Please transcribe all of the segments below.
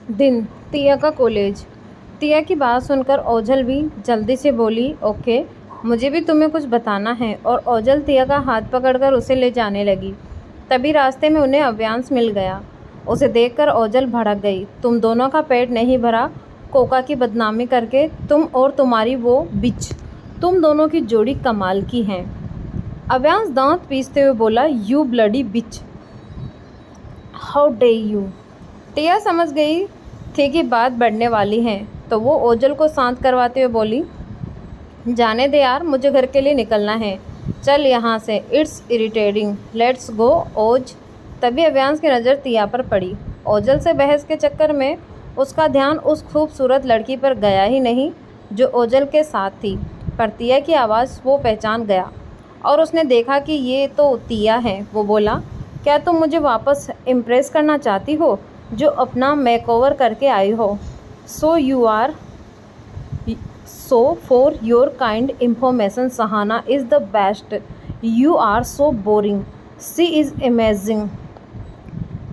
दिन तिया का कॉलेज। तिया की बात सुनकर ओझल भी जल्दी से बोली, ओके, मुझे भी तुम्हें कुछ बताना है। और ओझल तिया का हाथ पकड़कर उसे ले जाने लगी। तभी रास्ते में उन्हें अव्यांश मिल गया। उसे देखकर ओझल भड़क गई। तुम दोनों का पेट नहीं भरा कोका की बदनामी करके, तुम और तुम्हारी वो बिच, तुम दोनों की जोड़ी कमाल की है। अव्यांश दांत पीसते हुए बोला, you bloody bitch, how dare you. Tia समझ गई थी कि बात बढ़ने वाली है, तो वो ओझल को शांत करवाते हुए बोली, जाने दे यार, मुझे घर के लिए निकलना है, चल यहाँ से, इट्स इरिटेटिंग, लेट्स गो ओज। तभी अव्यांश की नज़र तिया पर पड़ी। ओझल से बहस के चक्कर में उसका ध्यान उस खूबसूरत लड़की पर गया ही नहीं जो ओझल के साथ थी, पर तिया की आवाज़ वो पहचान गया और उसने देखा कि ये तो तिया है। वो बोला, क्या तुम मुझे वापस इम्प्रेस करना चाहती हो जो अपना मेकओवर करके आई हो? So for your kind information, Sahana is the best, you are so boring, she is amazing.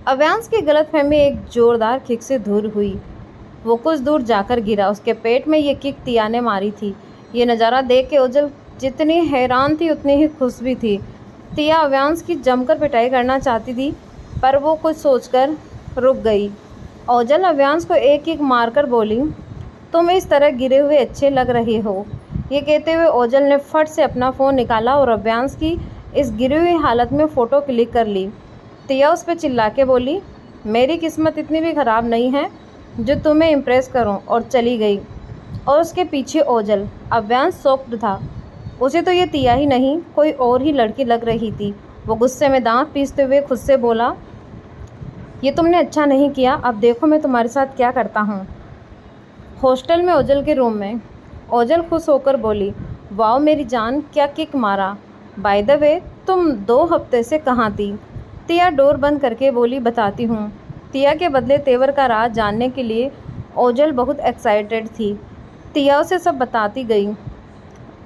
Avyansh की गलतफहमी एक जोरदार किक से दूर हुई। वो कुछ दूर जाकर गिरा। उसके पेट में ये किक तिया ने मारी थी। ये नज़ारा देख के ओझल जितनी हैरान थी उतनी ही खुश भी थी। तिया अव्यांश की जमकर पिटाई करना चाहती थी, पर वो कुछ सोचकर रुक गई। ओझल अव्यांश को एक किक मारकर बोली, तुम इस तरह गिरे हुए अच्छे लग रहे हो। ये कहते हुए ओझल ने फट से अपना फ़ोन निकाला और अव्यांश की इस गिरी हुई हालत में फ़ोटो क्लिक कर ली। तिया उस पर चिल्ला के बोली, मेरी किस्मत इतनी भी ख़राब नहीं है जो तुम्हें इम्प्रेस करूं, और चली गई। और उसके पीछे ओझल। अव्यांश शॉक्ड था। उसे तो ये तिया ही नहीं, कोई और ही लड़की लग रही थी। वो गुस्से में दांत पीसते हुए खुद से बोला, ये तुमने अच्छा नहीं किया, अब देखो मैं तुम्हारे साथ क्या करता हूँ। हॉस्टल में ओझल के रूम में ओझल खुश होकर बोली, वाओ मेरी जान, क्या किक मारा। बाय द वे, तुम 2 हफ्ते से कहाँ थी? तिया डोर बंद करके बोली, बताती हूँ। तिया के बदले तेवर का राज जानने के लिए ओझल बहुत एक्साइटेड थी। तिया उसे सब बताती गई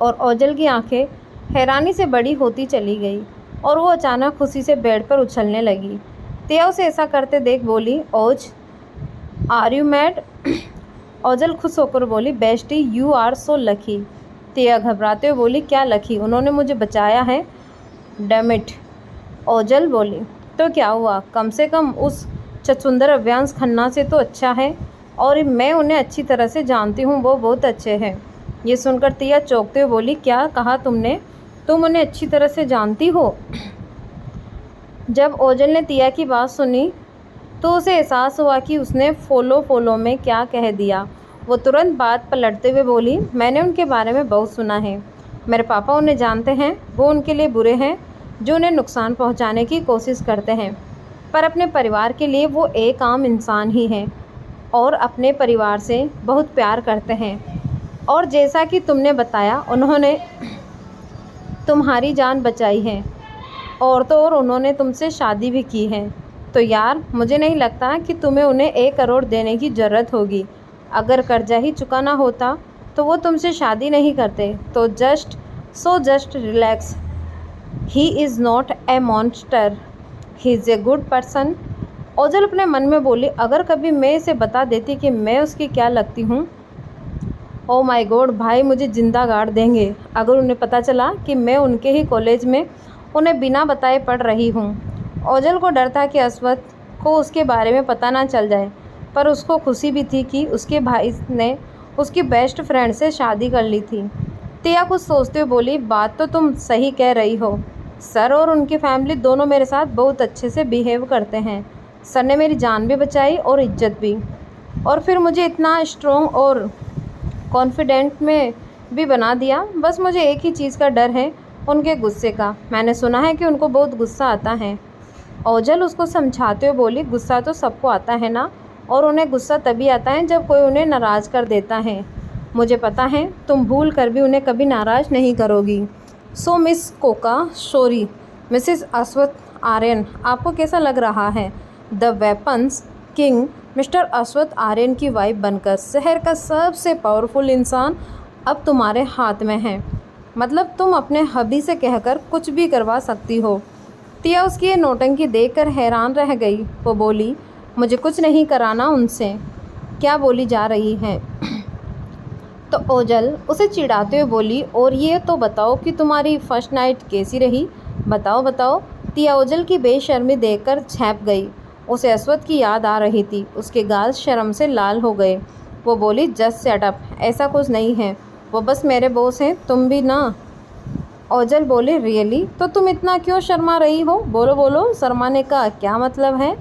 और ओझल की आंखें हैरानी से बड़ी होती चली गई और वो अचानक खुशी से बेड पर उछलने लगी। तिया उसे ऐसा करते देख बोली, ओज, आर यू मैड? ओझल खुश होकर बोली, bestie, you are so lucky. Tiya घबराते हुए बोली, क्या लकी? उन्होंने मुझे बचाया है, डैम इट। ओझल बोली, तो क्या हुआ, कम से कम उस छछूंदर अव्यांश खन्ना से तो अच्छा है, और मैं उन्हें अच्छी तरह से जानती हूँ, वो बहुत अच्छे हैं। ये सुनकर तिया चौंकते हुए बोली, क्या कहा तुमने? तुम उन्हें अच्छी तरह से जानती हो? जब ओझल ने तिया की बात सुनी तो उसे एहसास हुआ कि उसने फॉलो में क्या कह दिया। वो तुरंत बात पलटते हुए बोली, मैंने उनके बारे में बहुत सुना है। मेरे पापा उन्हें जानते हैं। वो उनके लिए बुरे हैं जो उन्हें नुकसान पहुंचाने की कोशिश करते हैं, पर अपने परिवार के लिए वो एक आम इंसान ही हैं और अपने परिवार से बहुत प्यार करते हैं। और जैसा कि तुमने बताया, उन्होंने तुम्हारी जान बचाई है, और तो और उन्होंने तुमसे शादी भी की है। तो यार, मुझे नहीं लगता कि तुम्हें उन्हें 1 करोड़ देने की ज़रूरत होगी। अगर कर्जा ही चुकाना होता तो वो तुमसे शादी नहीं करते। तो just relax, he is not a monster, he is a good person. ओझल अपने मन में बोली, अगर कभी मैं इसे बता देती कि मैं उसकी क्या लगती हूँ, ओ माय गॉड, भाई मुझे जिंदा गाड़ देंगे। अगर उन्हें पता चला कि मैं उनके ही कॉलेज में उन्हें बिना बताए पढ़ रही हूँ। ओझल को डर था कि अश्वथ को उसके बारे में पता ना चल जाए, पर उसको खुशी भी थी कि उसके भाई ने उसकी बेस्ट फ्रेंड से शादी कर ली थी। तिया कुछ सोचते हुए बोली, बात तो तुम सही कह रही हो। सर और उनकी फैमिली दोनों मेरे साथ बहुत अच्छे से बिहेव करते हैं। सर ने मेरी जान भी बचाई और इज्जत भी, और फिर मुझे इतना स्ट्रॉन्ग और कॉन्फिडेंट में भी बना दिया। बस मुझे एक ही चीज़ का डर है, उनके गुस्से का। मैंने सुना है कि उनको बहुत गुस्सा आता है। ओझल उसको समझाते हुए बोली, गुस्सा तो सबको आता है ना, और उन्हें गुस्सा तभी आता है जब कोई उन्हें नाराज़ कर देता है। मुझे पता है तुम भूल कर भी उन्हें कभी नाराज़ नहीं करोगी। So miss Koka, sorry Mrs Ashwath Aryan, आपको कैसा लग रहा है the weapons king mister Ashwath Aryan की वाइफ बनकर शहर का सबसे पावरफुल इंसान अब तुम्हारे हाथ में है। मतलब तुम अपने हबी से कहकर कुछ भी करवा सकती हो। तिया उसकी ये नौटंकी देखकर हैरान रह गई। वो बोली, मुझे कुछ नहीं कराना उनसे। क्या बोली जा रही हैं। तो ओजल उसे चिढ़ाते हुए बोली, और ये तो बताओ कि तुम्हारी फर्स्ट नाइट कैसी रही, बताओ बताओ। तिया ओजल की बेशर्मी देखकर झेंप गई। उसे अश्वथ की याद आ रही थी। उसके गाल शर्म से लाल हो गए। वो बोली, जस्ट सेट अप, ऐसा कुछ नहीं है, वो बस मेरे बॉस हैं, तुम भी ना। ओजल बोले, रियली? तो तुम इतना क्यों शर्मा रही हो? बोलो बोलो, शर्माने का क्या मतलब है?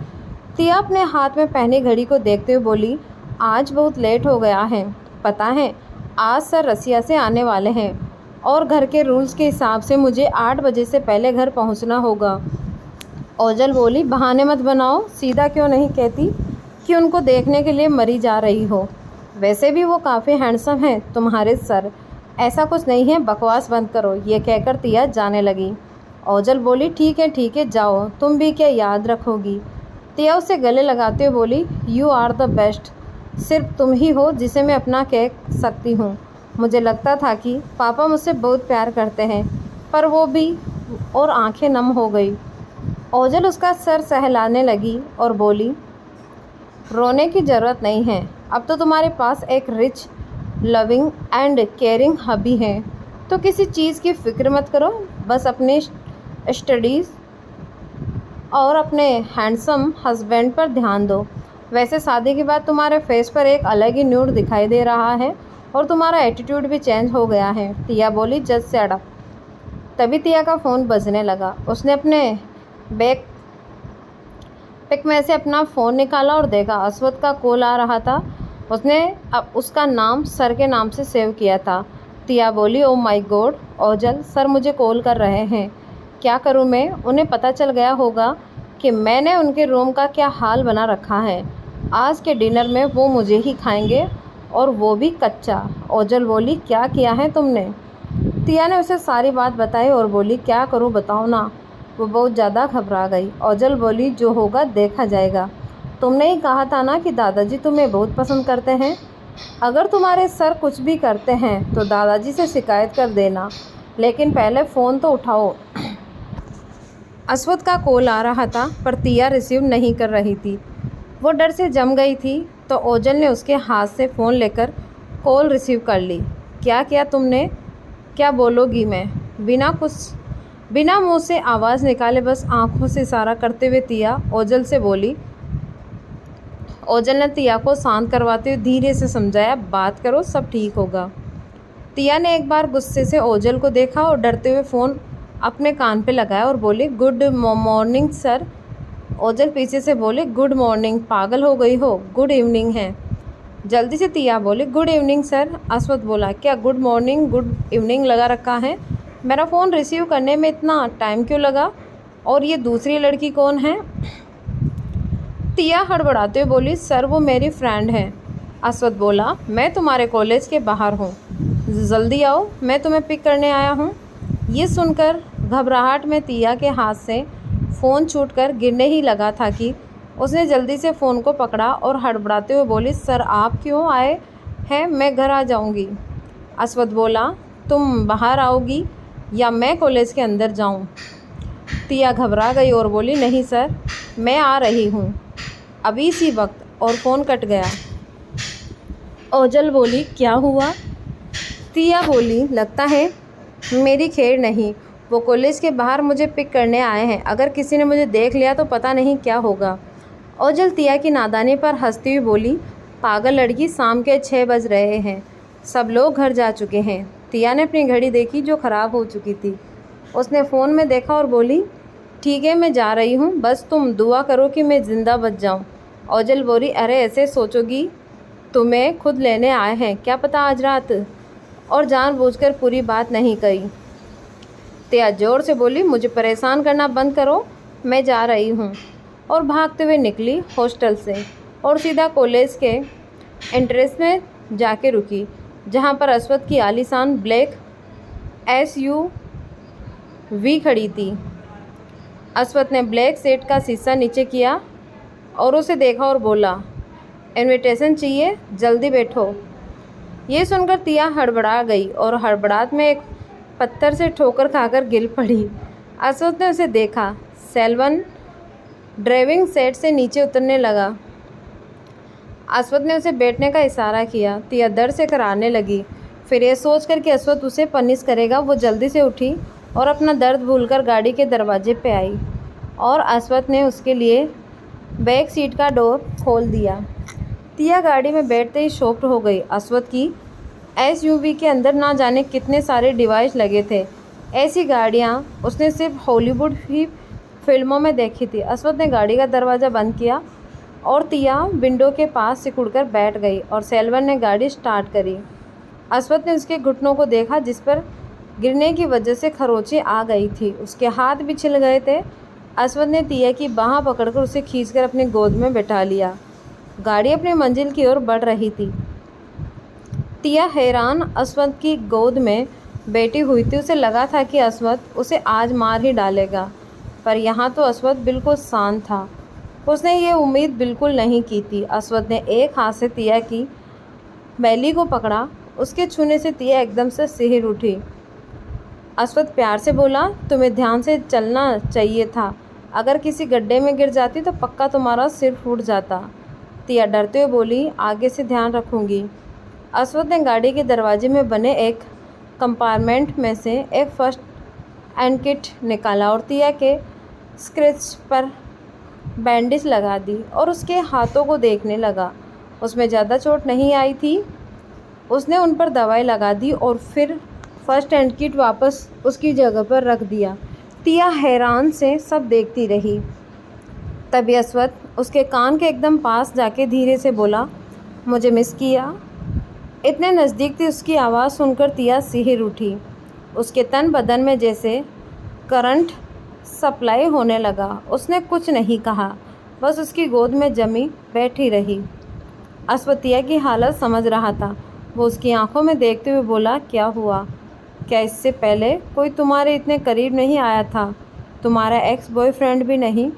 तिया अपने हाथ में पहनी घड़ी को देखते हुए बोली, आज बहुत लेट हो गया है, पता है आज सर रसिया से आने वाले हैं और घर के रूल्स के हिसाब से मुझे 8 बजे से पहले घर पहुंचना होगा। ओजल बोली, बहाने मत बनाओ, सीधा क्यों नहीं कहती कि उनको देखने के लिए मरी जा रही हो? वैसे भी वो काफ़ी हैंडसम हैं तुम्हारे सर। ऐसा कुछ नहीं है, बकवास बंद करो। ये कहकर तिया जाने लगी। ओजल बोली, ठीक है जाओ, तुम भी क्या याद रखोगी? तिया उसे गले लगाते हुए बोली, यू आर द बेस्ट। सिर्फ तुम ही हो जिसे मैं अपना कह सकती हूँ। मुझे लगता था कि पापा मुझसे बहुत प्यार करते हैं, पर वो भी। और आंखें नम हो गई। ओजल उसका सर सहलाने लगी और बोली, रोने की ज़रूरत नहीं है, अब तो तुम्हारे पास एक रिच, लविंग एंड केयरिंग हबी है, तो किसी चीज़ की फ़िक्र मत करो, बस अपने स्टडीज़ और अपने हैंडसम हस्बैंड पर ध्यान दो। वैसे शादी के बाद तुम्हारे फेस पर एक अलग ही न्यूड दिखाई दे रहा है और तुम्हारा एटीट्यूड भी चेंज हो गया है। तिया बोली, जस्ट सेट अप। तभी तिया का फ़ोन बजने लगा। उसने अपने बैग पैक में से अपना फ़ोन निकाला और देखा अश्वथ का कॉल आ रहा था। उसने अब उसका नाम सर के नाम से सेव किया था। तिया बोली, oh my God Ojal, sir मुझे कॉल कर रहे हैं, क्या करूं मैं? उन्हें पता चल गया होगा कि मैंने उनके रूम का क्या हाल बना रखा है। आज के डिनर में वो मुझे ही खाएंगे, और वो भी कच्चा। ओजल बोली, क्या किया है तुमने? तिया ने उसे सारी बात बताई और बोली, क्या करूं बताओ ना। वो बहुत ज़्यादा घबरा गई। ओजल बोली, जो होगा देखा जाएगा। तुमने ही कहा था ना कि दादाजी तुम्हें बहुत पसंद करते हैं। अगर तुम्हारे सर कुछ भी करते हैं तो दादाजी से शिकायत कर देना, लेकिन पहले फ़ोन तो उठाओ। अश्वथ का कॉल आ रहा था, पर तिया रिसीव नहीं कर रही थी। वो डर से जम गई थी। तो ओजल ने उसके हाथ से फ़ोन लेकर कॉल रिसीव कर ली। क्या किया तुमने? क्या बोलोगी? मैं बिना मुंह से आवाज़ निकाले बस आंखों से इशारा करते हुए तिया ओजल से बोली। ओजल ने तिया को शांत करवाते हुए धीरे से समझाया, बात करो, सब ठीक होगा। तिया ने एक बार गुस्से से ओजल को देखा और डरते हुए फ़ोन अपने कान पे लगाया और बोली, गुड मॉर्निंग सर। ओजल पीछे से बोले, गुड मॉर्निंग, पागल हो गई हो, गुड इवनिंग है। जल्दी से तिया बोली, गुड इवनिंग सर। अश्वथ बोला, क्या गुड मॉर्निंग गुड इवनिंग लगा रखा है? मेरा फ़ोन रिसीव करने में इतना टाइम क्यों लगा? और ये दूसरी लड़की कौन है? तिया हड़बड़ाते हुए बोली, सर वो मेरी फ्रेंड है। अश्वथ बोला, मैं तुम्हारे कॉलेज के बाहर हूँ, जल्दी आओ, मैं तुम्हें पिक करने आया हूँ। ये सुनकर घबराहट में तिया के हाथ से फ़ोन छूटकर गिरने ही लगा था कि उसने जल्दी से फ़ोन को पकड़ा और हड़बड़ाते हुए बोली, सर आप क्यों आए हैं? मैं घर आ जाऊंगी। अश्वथ बोला, तुम बाहर आओगी या मैं कॉलेज के अंदर जाऊं? तिया घबरा गई और बोली, नहीं सर, मैं आ रही हूं अभी इसी वक्त, और फ़ोन कट गया। ओजल बोली, क्या हुआ? तिया बोली, लगता है मेरी खैर नहीं, वो कॉलेज के बाहर मुझे पिक करने आए हैं, अगर किसी ने मुझे देख लिया तो पता नहीं क्या होगा। ओजल तिया की नादानी पर हंसती हुई बोली, पागल लड़की, शाम के 6 बज रहे हैं, सब लोग घर जा चुके हैं। तिया ने अपनी घड़ी देखी जो ख़राब हो चुकी थी। उसने फ़ोन में देखा और बोली, ठीक है मैं जा रही हूँ, बस तुम दुआ करो कि मैं ज़िंदा बच जाऊँ। ओजल बोली, अरे ऐसे सोचोगी, तुम्हें खुद लेने आए हैं, क्या पता आज रात, और जानबूझकर पूरी बात नहीं कही। तिया ज़ोर से बोली, मुझे परेशान करना बंद करो, मैं जा रही हूँ, और भागते हुए निकली हॉस्टल से और सीधा कॉलेज के एंट्रेंस में जाके रुकी, जहाँ पर अश्वथ की आलीशान ब्लैक SUV खड़ी थी। अश्वथ ने ब्लैक सेट का शीशा नीचे किया और उसे देखा और बोला, इनविटेशन चाहिए, जल्दी बैठो। ये सुनकर तिया हड़बड़ा गई और हड़बड़ाहट में एक पत्थर से ठोकर खाकर गिर पड़ी। अश्वथ ने उसे देखा। सेल्वन ड्राइविंग सेट से नीचे उतरने लगा। अस्वद ने उसे बैठने का इशारा किया। तिया दर्द से करारने लगी। फिर ये सोचकर कि अस्वद उसे पनिश करेगा, वो जल्दी से उठी और अपना दर्द भूलकर गाड़ी के दरवाजे पे आई और अस्वद ने उसके लिए बैक सीट का डोर खोल दिया। तिया गाड़ी में बैठते ही शॉक्ड हो गई। अस्वद की एसयूवी के अंदर ना जाने कितने सारे डिवाइस लगे थे। ऐसी गाड़ियाँ उसने सिर्फ हॉलीवुड ही फिल्मों में देखी थी। अस्वद ने गाड़ी का दरवाज़ा बंद किया और तिया विंडो के पास सिकुड़कर बैठ गई और सेल्वर ने गाड़ी स्टार्ट करी। अस्वद ने उसके घुटनों को देखा जिस पर गिरने की वजह से खरोंचें आ गई थी। उसके हाथ भी छिल गए थे। अस्वद ने तिया की बाँह पकड़कर उसे खींचकर अपनी गोद में बैठा लिया। गाड़ी अपनी मंजिल की ओर बढ़ रही थी। तिया हैरान अस्वद की गोद में बैठी हुई थी। उसे लगा था कि अस्वद उसे आज मार ही डालेगा, पर यहाँ तो अस्वद बिल्कुल शांत था। उसने ये उम्मीद बिल्कुल नहीं की थी। अस्वद ने एक हाथ से तिया की बैली को पकड़ा। उसके छूने से तिया एकदम से सिहर उठी। अस्वद प्यार से बोला, तुम्हें ध्यान से चलना चाहिए था। अगर किसी गड्ढे में गिर जाती तो पक्का तुम्हारा सिर फूट जाता। तिया डरते हुए बोली, आगे से ध्यान रखूँगी। अस्वद ने गाड़ी के दरवाजे में बने एक कंपार्टमेंट में से एक फर्स्ट एड किट निकाला और तिया के स्क्रैच पर बैंडेज लगा दी और उसके हाथों को देखने लगा। उसमें ज़्यादा चोट नहीं आई थी। उसने उन पर दवाई लगा दी और फिर फर्स्ट एड किट वापस उसकी जगह पर रख दिया। तिया हैरान से सब देखती रही। तभी अस्वद उसके कान के एकदम पास जाके धीरे से बोला, मुझे मिस किया। इतने नज़दीक थी। उसकी आवाज़ सुनकर तिया सिहर उठी। उसके तन बदन में जैसे करंट सप्लाई होने लगा। उसने कुछ नहीं कहा, बस उसकी गोद में जमी बैठी रही। अस्वद तिया की हालत समझ रहा था। वो उसकी आंखों में देखते हुए बोला, क्या हुआ? क्या इससे पहले कोई तुम्हारे इतने करीब नहीं आया था? तुम्हारा एक्स बॉयफ्रेंड भी नहीं?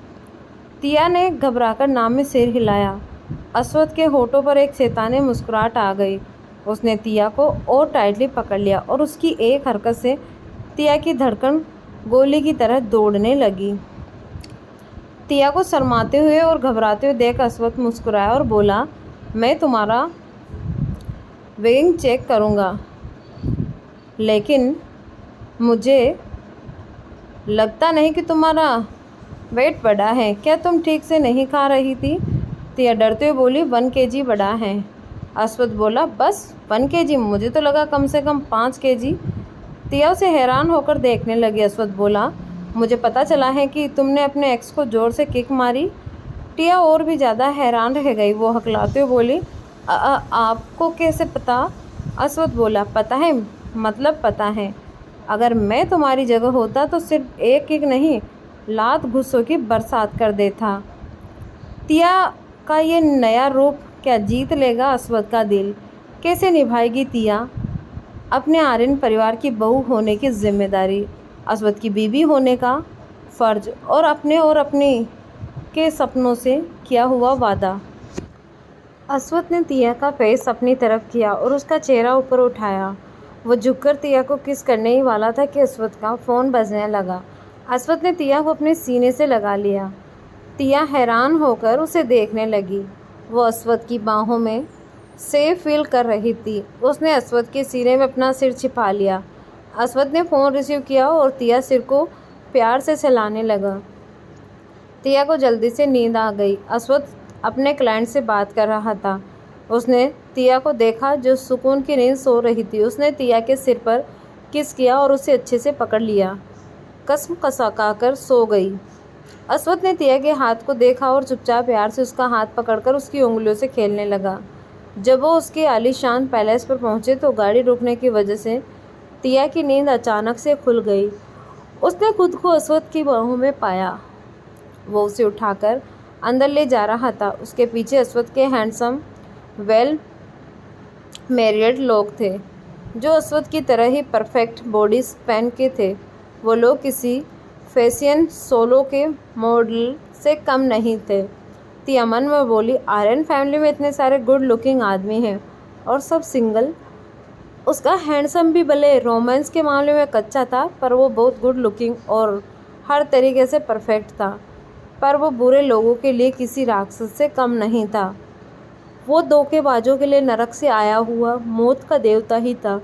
तिया ने घबराकर नाम में सिर हिलाया। अस्वद के होठों पर एक शैतानी मुस्कुराहट आ गई। उसने तिया को और टाइटली पकड़ लिया और उसकी एक हरकत से तिया की धड़कन गोली की तरह दौड़ने लगी। तिया को शर्माते हुए और घबराते हुए देख अस्वद मुस्कुराया और बोला, मैं तुम्हारा वेइंग चेक करूँगा, लेकिन मुझे लगता नहीं कि तुम्हारा वेट बढ़ा है। क्या तुम ठीक से नहीं खा रही थी? तिया डरते हुए बोली, 1 kg बढ़ा है। अस्वद बोला, बस 1 kg? मुझे तो लगा कम से कम 5 kg। तिया उसे हैरान होकर देखने लगी। अस्वद बोला, मुझे पता चला है कि तुमने अपने एक्स को ज़ोर से किक मारी। तिया और भी ज़्यादा हैरान रह गई। वो हकलाते हुए बोली, आपको कैसे पता? अस्वद बोला, पता है, मतलब पता है। अगर मैं तुम्हारी जगह होता तो सिर्फ एक किक नहीं, लात घुस्सों की बरसात कर देता। तिया का ये नया रूप क्या जीत लेगा अस्वद का दिल? कैसे निभाएगी तिया अपने आर्यन परिवार की बहू होने की जिम्मेदारी, अस्वद की बीवी होने का फ़र्ज और अपने के सपनों से किया हुआ वादा? अस्वद ने तिया का फेस अपनी तरफ किया और उसका चेहरा ऊपर उठाया। वो झुककर तिया को किस करने ही वाला था कि अस्वद का फ़ोन बजने लगा। अस्वद ने तिया को अपने सीने से लगा लिया। तिया हैरान होकर उसे देखने लगी। वो अस्वद की बाहों में सेफ फील कर रही थी। उसने अस्वद के सीने में अपना सिर छिपा लिया। अस्वद ने फ़ोन रिसीव किया और तिया सिर को प्यार से सहलाने लगा। तिया को जल्दी से नींद आ गई। अस्वद अपने क्लाइंट से बात कर रहा था। उसने तिया को देखा जो सुकून की नींद सो रही थी। उसने तिया के सिर पर किस किया और उसे अच्छे से पकड़ लिया। कसम कसकाकर सो गई। अस्वद ने तिया के हाथ को देखा और चुपचाप प्यार से उसका हाथ पकड़कर उसकी उंगलियों से खेलने लगा। जब वो उसके आलीशान पैलेस पर पहुंचे तो गाड़ी रुकने की वजह से तिया की नींद अचानक से खुल गई। उसने खुद को अस्वद की बाहों में पाया। वो उसे उठाकर अंदर ले जा रहा था। उसके पीछे अस्वद के हैंडसम वेल मैरिड लोग थे जो अस्वद की तरह ही परफेक्ट बॉडी स्पैन के थे। वो लोग किसी फैशन सोलो के मॉडल से कम नहीं थे। तिया मन में बोली, आर्यन फैमिली में इतने सारे गुड लुकिंग आदमी हैं और सब सिंगल। उसका हैंडसम भी भले रोमांस के मामले में कच्चा था, पर वो बहुत गुड लुकिंग और हर तरीके से परफेक्ट था। पर वो बुरे लोगों के लिए किसी राक्षस से कम नहीं था। वो धोखेबाजों के लिए नरक से आया हुआ मौत का देवता ही था।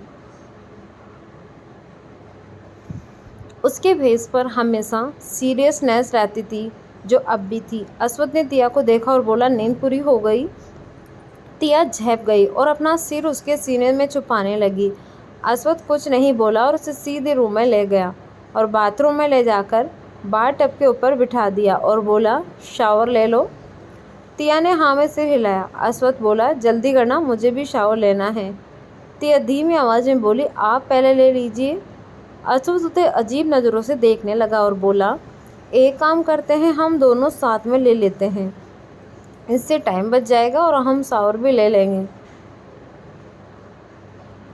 उसके भेस पर हमेशा सीरियसनेस रहती थी, जो अब भी थी। अश्वथ ने तिया को देखा और बोला, नींद पूरी हो गई? तिया झेप गई और अपना सिर उसके सीने में छुपाने लगी। अश्वथ कुछ नहीं बोला और उसे सीधे रूम में ले गया और बाथरूम में ले जाकर बार टब के ऊपर बिठा दिया और बोला, शावर ले लो। तिया ने हाँ में सिर हिलाया। अश्वथ बोला, जल्दी करना, मुझे भी शावर लेना है। तिया धीमी आवाज़ में बोली, आप पहले ले लीजिए। अश्वथ उसे अजीब नज़रों से देखने लगा और बोला, एक काम करते हैं, हम दोनों साथ में ले लेते हैं, इससे टाइम बच जाएगा और हम शावर भी ले लेंगे।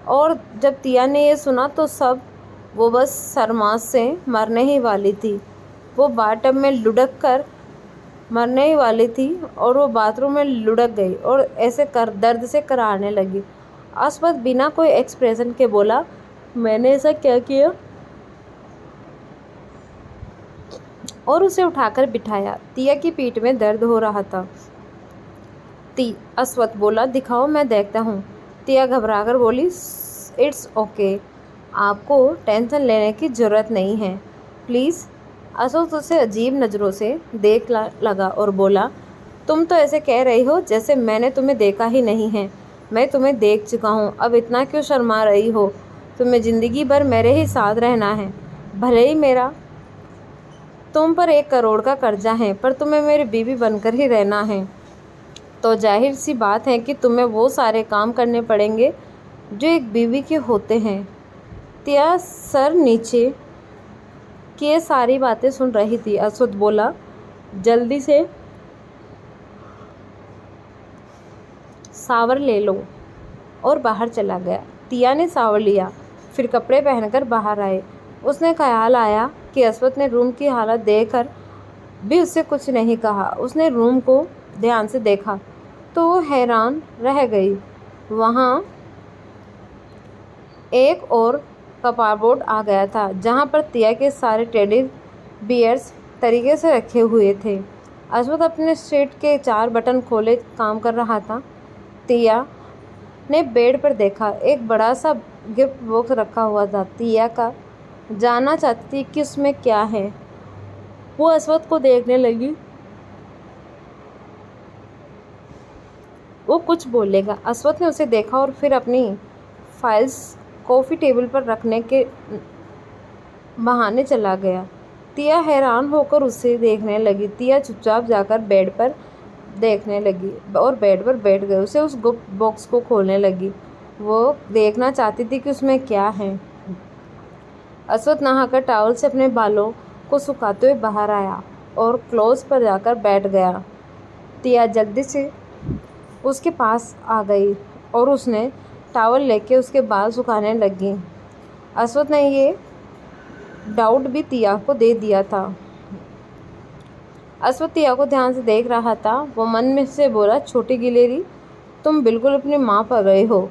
और जब तिया ने ये सुना तो वो बस शर्मास से मरने ही वाली थी। वो बाथटब में लुढ़क कर मरने ही वाली थी और वो बाथरूम में लुढ़क गई और ऐसे कर दर्द से कराहने लगी। अश्वथ बिना कोई एक्सप्रेशन के बोला, मैंने ऐसा क्या किया? और उसे उठाकर बिठाया। तिया की पीठ में दर्द हो रहा था। अश्वथ बोला, दिखाओ, मैं देखता हूँ। तिया घबराकर बोली, इट्स ओके, आपको टेंशन लेने की ज़रूरत नहीं है, प्लीज़। अश्वथ उसे अजीब नज़रों से देख लगा और बोला, तुम तो ऐसे कह रही हो जैसे मैंने तुम्हें देखा ही नहीं है। मैं तुम्हें देख चुका हूँ, अब इतना क्यों शर्मा रही हो? तुम्हें ज़िंदगी भर मेरे ही साथ रहना है। भले ही मेरा तुम पर 1 करोड़ का कर्जा है, पर तुम्हें मेरी बीवी बनकर ही रहना है। तो जाहिर सी बात है कि तुम्हें वो सारे काम करने पड़ेंगे जो एक बीवी के होते हैं। तिया सर नीचे किए सारी बातें सुन रही थी। अश्वथ बोला, जल्दी से शावर ले लो, और बाहर चला गया। तिया ने शावर लिया, फिर कपड़े पहनकर बाहर आए। उसने ख्याल आया कि अश्वथ ने रूम की हालत देखकर भी उससे कुछ नहीं कहा। उसने रूम को ध्यान से देखा तो वो हैरान रह गई। वहाँ एक और कपबोर्ड आ गया था, जहाँ पर तिया के सारे टेडी बियर्स तरीके से रखे हुए थे। अश्वथ अपने शर्ट के 4 बटन खोले काम कर रहा था। तिया ने बेड पर देखा, एक बड़ा सा गिफ्ट बॉक्स रखा हुआ था। तिया का जानना चाहती थी कि उसमें क्या है। वो अश्वथ को देखने लगी। वो कुछ बोलेगा। अश्वथ ने उसे देखा और फिर अपनी फाइल्स कॉफ़ी टेबल पर रखने के बहाने चला गया। तिया हैरान होकर उसे देखने लगी। तिया चुपचाप जाकर बेड पर देखने लगी और बेड पर बैठ गई। उसे उस गिफ्ट बॉक्स को खोलने लगी। वो देखना चाहती थी कि उसमें क्या है। अश्वथ नहाकर टॉवल से अपने बालों को सुखाते हुए बाहर आया और क्लोज पर जाकर बैठ गया। तिया जल्दी से उसके पास आ गई और उसने टॉवल लेके उसके बाल सुखाने लगी। अश्वथ ने ये डाउट भी तिया को दे दिया था। अश्वथ तिया को ध्यान से देख रहा था। वो मन में से बोला, छोटी गिलेरी, तुम बिल्कुल अपनी माँ पर गए हो।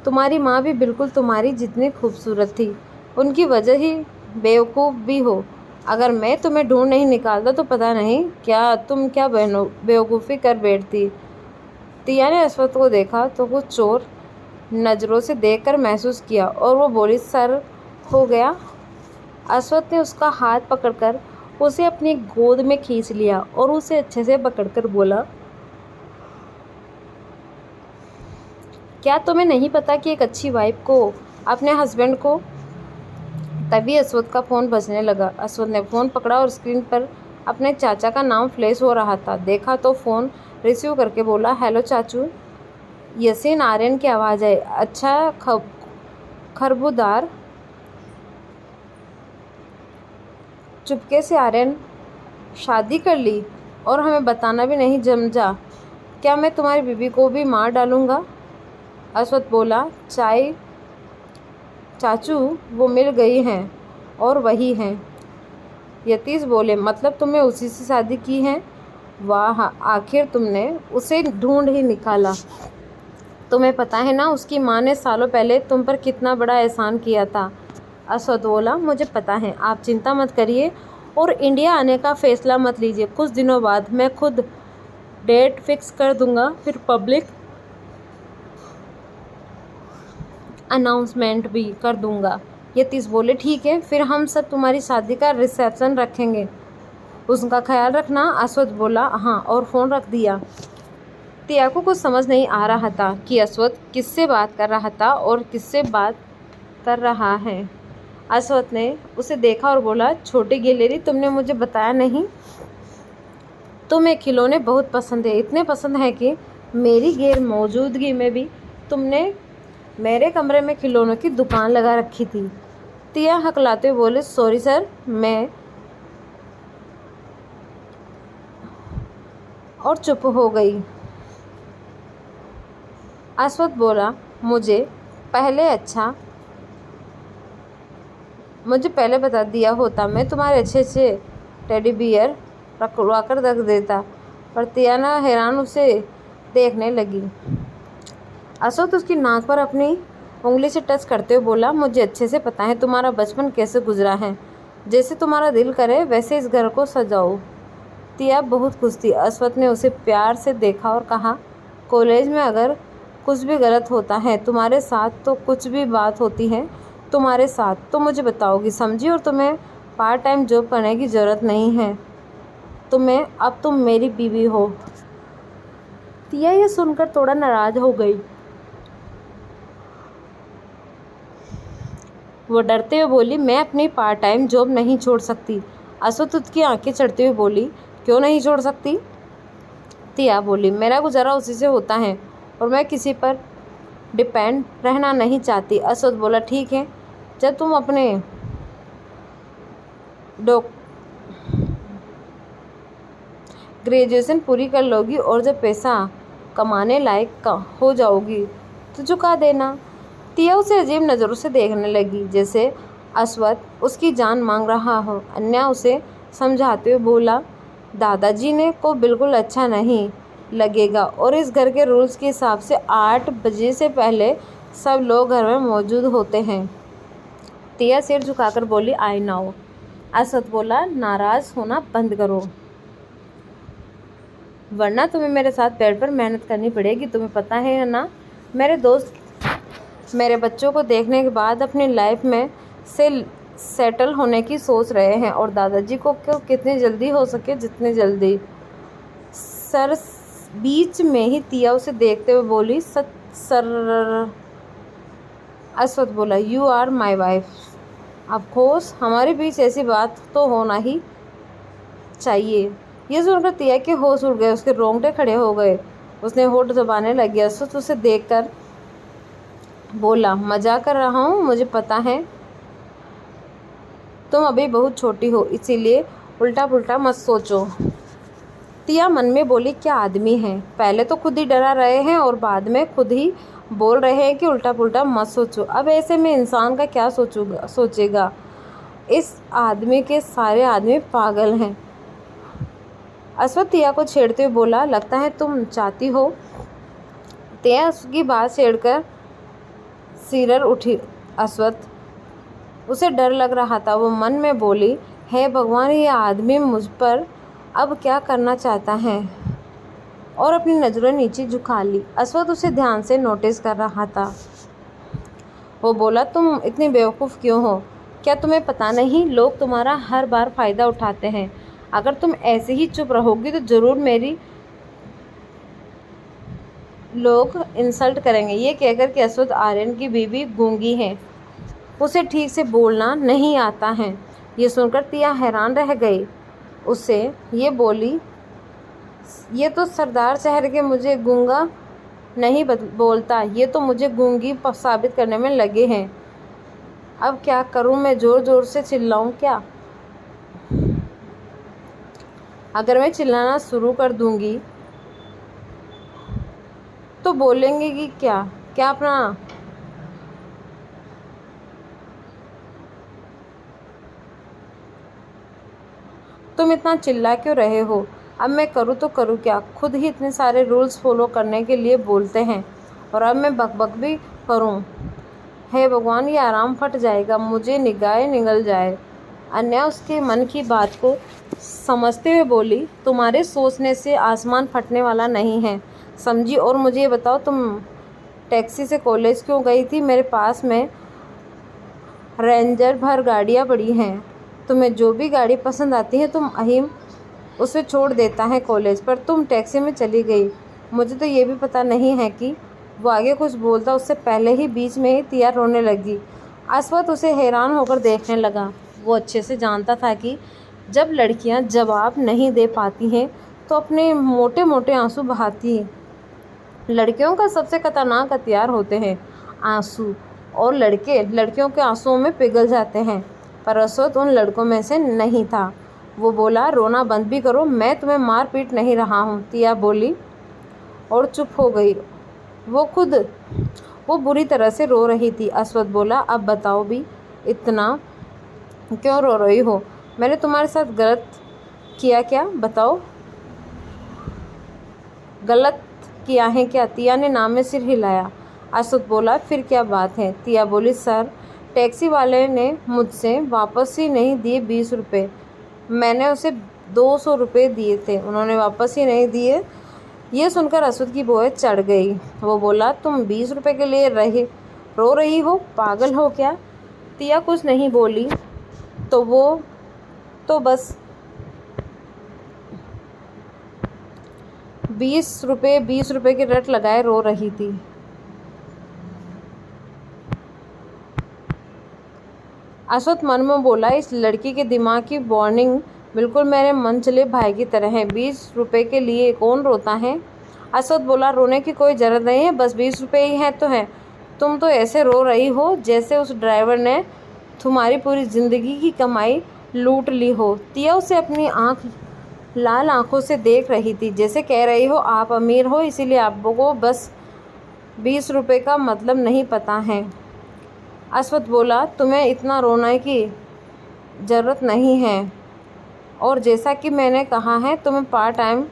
तुम्हारी माँ भी बिल्कुल तुम्हारी जितनी खूबसूरत थी। उनकी वजह ही बेवकूफ़ भी हो। अगर मैं तुम्हें ढूंढ नहीं निकालता तो पता नहीं तुम क्या बेवकूफ़ी कर बैठती। तिया ने अश्वथ को देखा तो कुछ चोर नज़रों से देखकर महसूस किया और वो बोली, सर हो गया। अश्वथ ने उसका हाथ पकड़कर उसे अपनी गोद में खींच लिया और उसे अच्छे से पकड़कर बोला, क्या तुम्हें नहीं पता कि एक अच्छी वाइफ को अपने हस्बैंड को। तभी अश्वथ का फ़ोन बजने लगा। अश्वथ ने फ़ोन पकड़ा और स्क्रीन पर अपने चाचा का नाम फ्लैश हो रहा था। देखा तो फ़ोन रिसीव करके बोला, हेलो चाचू। यसीन आर्यन की आवाज़ आई। अच्छा खरबूदार। चुपके से आर्यन, शादी कर ली और हमें बताना भी नहीं समझा। क्या मैं तुम्हारी बीवी को भी मार डालूँगा? अश्वथ बोला, चाचू वो मिल गई हैं और वही हैं। यतीश बोले, मतलब तुमने उसी से शादी की है? वाह, आखिर तुमने उसे ढूंढ ही निकाला। तुम्हें पता है ना उसकी माँ ने सालों पहले तुम पर कितना बड़ा एहसान किया था। अश्वथ बोला, मुझे पता है, आप चिंता मत करिए और इंडिया आने का फ़ैसला मत लीजिए। कुछ दिनों बाद मैं खुद डेट फिक्स कर दूंगा, फिर पब्लिक अनाउंसमेंट भी कर दूंगा। यतीश बोले ठीक है, फिर हम सब तुम्हारी शादी का रिसेप्शन रखेंगे, उसका ख्याल रखना। अश्वत्थ बोला हाँ और फ़ोन रख दिया। तिया को कुछ समझ नहीं आ रहा था कि अश्वत्थ किससे बात कर रहा था और किससे बात कर रहा है। अश्वत्थ ने उसे देखा और बोला छोटी गिलहरी, तुमने मुझे बताया नहीं, तुम्हें खिलौने बहुत पसंद है, इतने पसंद है कि मेरी गैर मौजूदगी में भी तुमने मेरे कमरे में खिलौनों की दुकान लगा रखी थी। तिया हकलाते हुए बोले सॉरी सर, मैं, और चुप हो गई। अश्वत्थ बोला मुझे पहले बता दिया होता, मैं तुम्हारे अच्छे अच्छे टेडी बियर रखवा कर रख देता। पर तियाना हैरान उसे देखने लगी। अश्वत्थ उसकी नाक पर अपनी उंगली से टच करते हुए बोला मुझे अच्छे से पता है तुम्हारा बचपन कैसे गुजरा है, जैसे तुम्हारा दिल करे वैसे इस घर को सजाओ। तिया बहुत खुश थी। अश्वत्थ ने उसे प्यार से देखा और कहा कॉलेज में अगर कुछ भी गलत होता है तुम्हारे साथ, तो कुछ भी बात होती है तुम्हारे साथ तो मुझे बताओगी, समझी? और तुम्हें पार्ट टाइम जॉब करने की ज़रूरत नहीं है, अब तुम मेरी बीवी हो। तिया ये सुनकर थोड़ा नाराज़ हो गई। वो डरते हुए बोली मैं अपनी पार्ट टाइम जॉब नहीं छोड़ सकती। अश्वत्थ की आंखें चढ़ते हुए बोली क्यों नहीं छोड़ सकती? तिया बोली मेरा गुजारा उसी से होता है और मैं किसी पर डिपेंड रहना नहीं चाहती। अश्वत्थ बोला ठीक है, जब तुम अपने ग्रेजुएशन पूरी कर लोगी और जब पैसा कमाने लायक हो जाओगी तो चुका देना। तिया उसे अजीब नज़रों से देखने लगी, जैसे अश्वत्थ उसकी जान मांग रहा हो। अन्या उसे समझाते हुए बोला दादाजी ने को बिल्कुल अच्छा नहीं लगेगा और इस घर के रूल्स के हिसाब से 8 बजे से पहले सब लोग घर में मौजूद होते हैं। तिया सिर झुकाकर बोली आई नाउ। अश्वत्थ बोला नाराज़ होना बंद करो, वरना तुम्हें मेरे साथ बेड पर मेहनत करनी पड़ेगी। तुम्हें पता है ना, मेरे दोस्त मेरे बच्चों को देखने के बाद अपनी लाइफ में सेटल होने की सोच रहे हैं और दादाजी को कितनी जल्दी हो सके जितनी जल्दी। सर बीच में ही तिया उसे देखते हुए बोली सर। अश्वत्थ बोला you are my wife, of course हमारे बीच ऐसी बात तो होना ही चाहिए। ये सुनकर तिया के होश उड़ गए, उसके रोंगटे खड़े हो गए, उसने होठ दबाने लगी। अश्वत्थ उसे देखकर बोला मजाक कर रहा हूँ, मुझे पता है तुम अभी बहुत छोटी हो, इसीलिए उल्टा पुल्टा मत सोचो। तिया मन में बोली क्या आदमी है, पहले तो खुद ही डरा रहे हैं और बाद में खुद ही बोल रहे हैं कि उल्टा पुल्टा मत सोचो। अब ऐसे में इंसान का क्या सोचेगा। इस आदमी के सारे आदमी पागल हैं। अश्वत्थ तिया को छेड़ते हुए बोला लगता है तुम चाहती हो। तिया उसकी बात छेड़कर सिरर उठी। अश्वत्थ उसे डर लग रहा था। वो मन में बोली हे भगवान, ये आदमी मुझ पर अब क्या करना चाहता है, और अपनी नज़रें नीचे झुका ली। अश्वत्थ उसे ध्यान से नोटिस कर रहा था। वो बोला तुम इतनी बेवकूफ़ क्यों हो, क्या तुम्हें पता नहीं लोग तुम्हारा हर बार फ़ायदा उठाते हैं। अगर तुम ऐसे ही चुप रहोगी तो ज़रूर मेरी लोग इंसल्ट करेंगे। ये कहकर कि अश्वत्थ आर्यन की बीवी गूंगी है, उसे ठीक से बोलना नहीं आता है। ये सुनकर तिया हैरान रह गई। उससे ये बोली ये तो सरदार शहर के मुझे गूंगा नहीं बोलता, ये तो मुझे गूंगी साबित करने में लगे हैं। अब क्या करूं मैं, ज़ोर ज़ोर से चिल्लाऊं क्या? अगर मैं चिल्लाना शुरू कर दूंगी तो बोलेंगे कि क्या अपना तुम इतना चिल्ला क्यों रहे हो? अब मैं करूँ तो करूँ क्या? खुद ही इतने सारे रूल्स फॉलो करने के लिए बोलते हैं और अब मैं बकबक भी करूँ। हे भगवान, ये आराम फट जाएगा, मुझे निगाहें निगल जाए। अन्या उसके मन की बात को समझते हुए बोली, तुम्हारे सोचने से आसमान फटने वाला नहीं है, समझी। और मुझे ये बताओ, तुम टैक्सी से कॉलेज क्यों गई थी? मेरे पास में रेंजर भर गाड़ियाँ पड़ी हैं, तुम्हें जो भी गाड़ी पसंद आती है तुम अहीम उसे छोड़ देता है कॉलेज, पर तुम टैक्सी में चली गई। मुझे तो ये भी पता नहीं है कि वो आगे कुछ बोलता, उससे पहले ही बीच में ही तिया रोने लगी। अस्वथ उसे हैरान होकर देखने लगा। वो अच्छे से जानता था कि जब लड़कियां जवाब नहीं दे पाती हैं तो अपने मोटे मोटे आंसू बहाती हैं। लड़कियों का सबसे खतरनाक हथियार होते हैं आंसू, और लड़के लड़कियों के आंसुओं में पिघल जाते हैं, पर अस्वथ उन लड़कों में से नहीं था। वो बोला, रोना बंद भी करो, मैं तुम्हें मार पीट नहीं रहा हूँ। तिया बोली और चुप हो गई। वो बुरी तरह से रो रही थी। अस्वथ बोला, अब बताओ भी, इतना क्यों रो रही हो? मैंने तुम्हारे साथ गलत किया क्या? बताओ, गलत किया है क्या? तिया ने नाम में सिर हिलाया। अस्वथ बोला, फिर क्या बात है? तिया बोली, सर, टैक्सी वाले ने मुझसे वापस ही नहीं दिए 20 रुपये। मैंने उसे 200 रुपये दिए थे, उन्होंने वापस ही नहीं दिए। ये सुनकर अस्वथ की भौहें चढ़ गई। वो बोला, तुम 20 रुपये के लिए रो रही हो? पागल हो क्या? तिया कुछ नहीं बोली, तो वो तो बस 20 रुपये की रट लगाए रो रही थी। अस्वथ मन में बोला, इस लड़की के दिमाग की वार्निंग बिल्कुल मेरे मन चले भाई की तरह है। 20 रुपये के लिए कौन रोता है? अस्वथ बोला, रोने की कोई ज़रूरत नहीं है, बस 20 रुपये ही है तो है। तुम तो ऐसे रो रही हो जैसे उस ड्राइवर ने तुम्हारी पूरी ज़िंदगी की कमाई लूट ली हो। तिया उसे अपनी लाल आंखों से देख रही थी, जैसे कह रही हो, आप अमीर हो इसीलिए आपको बस 20 रुपये का मतलब नहीं पता है। अस्वथ बोला, तुम्हें इतना रोने की ज़रूरत नहीं है, और जैसा कि मैंने कहा है, तुम्हें पार्ट टाइम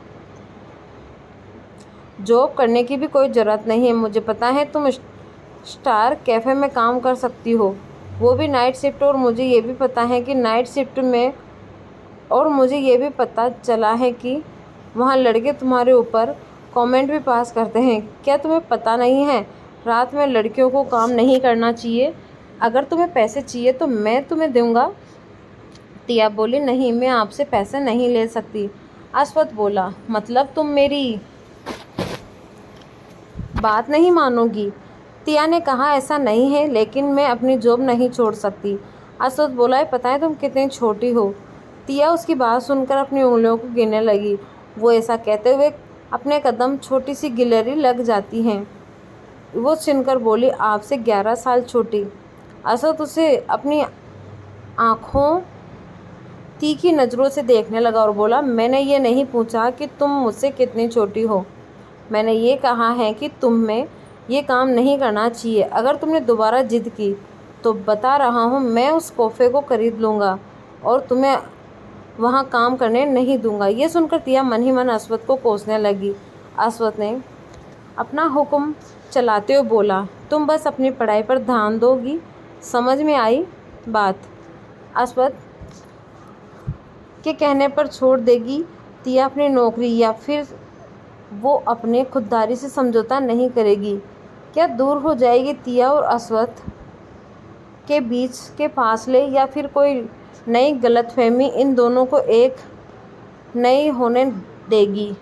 जॉब करने की भी कोई ज़रूरत नहीं है। मुझे पता है तुम स्टार कैफ़े में काम कर सकती हो, वो भी नाइट शिफ्ट, और मुझे ये भी पता है कि नाइट शिफ्ट में, और मुझे ये भी पता चला है कि वहाँ लड़के तुम्हारे ऊपर कमेंट भी पास करते हैं। क्या तुम्हें पता नहीं है, रात में लड़कियों को काम नहीं करना चाहिए? अगर तुम्हें पैसे चाहिए तो मैं तुम्हें दूंगा। तिया बोली, नहीं, मैं आपसे पैसे नहीं ले सकती। अस्वथ बोला, मतलब तुम मेरी बात नहीं मानोगी? तिया ने कहा, ऐसा नहीं है, लेकिन मैं अपनी जॉब नहीं छोड़ सकती। अस्वथ बोला, पता है तुम कितनी छोटी हो? तिया उसकी बात सुनकर अपनी उंगलियों को गिनने लगी। वो ऐसा कहते हुए अपने कदम छोटी सी गिलहरी लग जाती हैं। वो सुनकर बोली, आपसे 11 साल छोटी। अस्वथ उसे अपनी आँखों तीखी नज़रों से देखने लगा और बोला, मैंने ये नहीं पूछा कि तुम मुझसे कितनी छोटी हो, मैंने ये कहा है कि तुम्हें ये काम नहीं करना चाहिए। अगर तुमने दोबारा जिद की तो बता रहा हूँ, मैं उस कैफ़े को खरीद लूँगा और तुम्हें वहाँ काम करने नहीं दूँगा। ये सुनकर तिया मन ही मन अस्वथ को कोसने लगी। अस्वथ ने अपना हुक्म चलाते हुए बोला, तुम बस अपनी पढ़ाई पर ध्यान दोगी, समझ में आई बात? अस्वथ के कहने पर छोड़ देगी तिया अपनी नौकरी, या फिर वो अपने खुददारी से समझौता नहीं करेगी? क्या दूर हो जाएगी तिया और अस्वथ के बीच के फासले, या फिर कोई नई गलतफहमी इन दोनों को एक नई होने देगी?